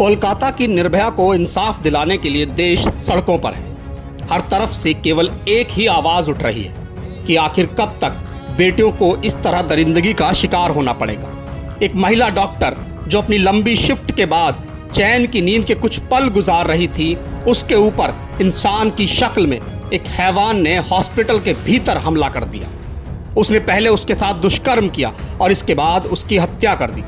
कोलकाता की निर्भया को इंसाफ दिलाने के लिए देश सड़कों पर है। हर तरफ से केवल एक ही आवाज उठ रही है कि आखिर कब तक बेटियों को इस तरह दरिंदगी का शिकार होना पड़ेगा। एक महिला डॉक्टर जो अपनी लंबी शिफ्ट के बाद चैन की नींद के कुछ पल गुजार रही थी, उसके ऊपर इंसान की शक्ल में एक हैवान ने हॉस्पिटल के भीतर हमला कर दिया। उसने पहले उसके साथ दुष्कर्म किया और इसके बाद उसकी हत्या कर दी।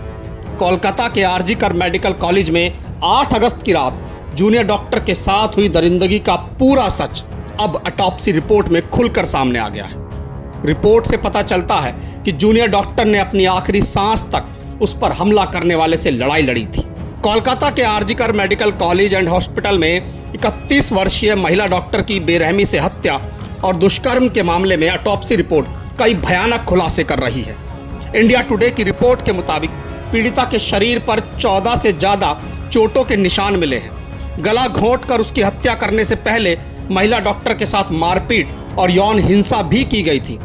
कोलकाता के आरजी कर मेडिकल कॉलेज में 8 अगस्त की रात जूनियर डॉक्टर के साथ हुई दरिंदगी का पूरा सच अब ऑटोप्सी रिपोर्ट में खुलकर सामने आ गया है। रिपोर्ट से पता चलता है कि जूनियर डॉक्टर ने अपनी आखिरी सांस तक उस पर हमला करने वाले से लड़ाई लड़ी थी। कोलकाता के आरजी कर मेडिकल कॉलेज एंड हॉस्पिटल में 31 वर्षीय महिला डॉक्टर की बेरहमी से हत्या और दुष्कर्म के मामले में ऑटोप्सी रिपोर्ट कई भयानक खुलासे कर रही है। इंडिया टुडे की रिपोर्ट के मुताबिक पीड़िता के शरीर पर 14 से ज्यादा चोटों के निशान मिले हैं। गला घोंटकर उसकी हत्या करने से पहले महिला डॉक्टर के साथ मारपीट और यौन हिंसा भी की गई थी।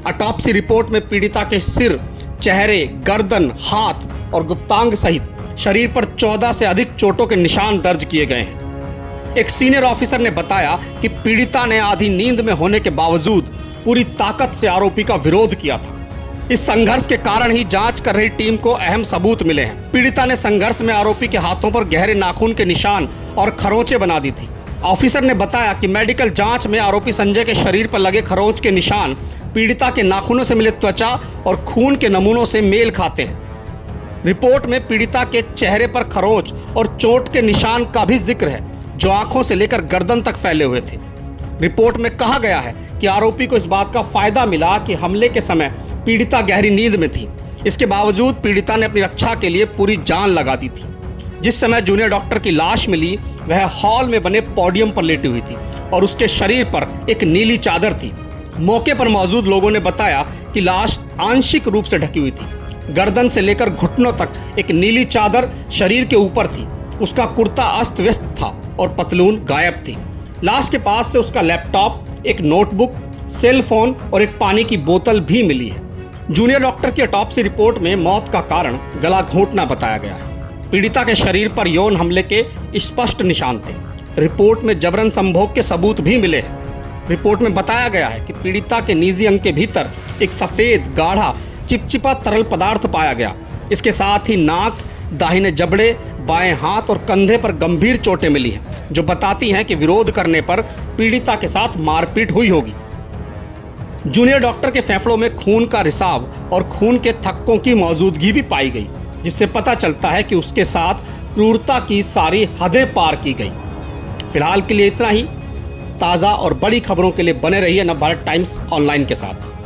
ऑटोप्सी रिपोर्ट में पीड़िता के सिर, चेहरे, गर्दन, हाथ और गुप्तांग सहित शरीर पर 14 से अधिक चोटों के निशान दर्ज किए गए हैं। एक सीनियर ऑफिसर ने बताया कि पीड़िता ने आधी नींद में होने के बावजूद पूरी ताकत से आरोपी का विरोध किया था। इस संघर्ष के कारण ही जांच कर रही टीम को अहम सबूत मिले हैं। पीड़िता ने संघर्ष में आरोपी के हाथों पर गहरे नाखून के निशान और खरोंचे बना दी थी। ऑफिसर ने बताया कि मेडिकल जांच में आरोपी संजय के शरीर पर लगे खरोंच के निशान पीड़िता के नाखूनों से मिले त्वचा और खून के नमूनों से मेल खाते हैं। रिपोर्ट में पीड़िता के चेहरे पर खरोंच और चोट के निशान का भी जिक्र है, जो आंखों से लेकर गर्दन तक फैले हुए थे। रिपोर्ट में कहा गया है कि आरोपी को इस बात का फायदा मिला कि हमले के समय पीड़िता गहरी नींद में थी। इसके बावजूद पीड़िता ने अपनी रक्षा के लिए पूरी जान लगा दी थी। जिस समय जूनियर डॉक्टर की लाश मिली, वह हॉल में बने पोडियम पर लेटी हुई थी और उसके शरीर पर एक नीली चादर थी। मौके पर मौजूद लोगों ने बताया कि लाश आंशिक रूप से ढकी हुई थी। गर्दन से लेकर घुटनों तक एक नीली चादर शरीर के ऊपर थी। उसका कुर्ता अस्त व्यस्त था और पतलून गायब थी। लाश के पास से उसका लैपटॉप, एक नोटबुक, सेल फोन और एक पानी की बोतल भी मिली है। जूनियर डॉक्टर की ऑटोप्सी रिपोर्ट में मौत का कारण गला घोंटना बताया गया है। पीड़िता के शरीर पर यौन हमले के स्पष्ट निशान थे। रिपोर्ट में जबरन संभोग के सबूत भी मिले हैं। रिपोर्ट में बताया गया है कि पीड़िता के निजी अंग के भीतर एक सफेद, गाढ़ा, चिपचिपा तरल पदार्थ पाया गया। इसके साथ ही नाक, दाहिने जबड़े, बाएं हाथ और कंधे पर गंभीर चोटें मिली हैं, जो बताती हैं कि विरोध करने पर पीड़िता के साथ मारपीट हुई होगी। जूनियर डॉक्टर के फेफड़ों में खून का रिसाव और खून के थक्कों की मौजूदगी भी पाई गई, जिससे पता चलता है कि उसके साथ क्रूरता की सारी हदें पार की गई। फिलहाल के लिए इतना ही। ताज़ा और बड़ी खबरों के लिए बने रहिए नवभारत टाइम्स ऑनलाइन के साथ।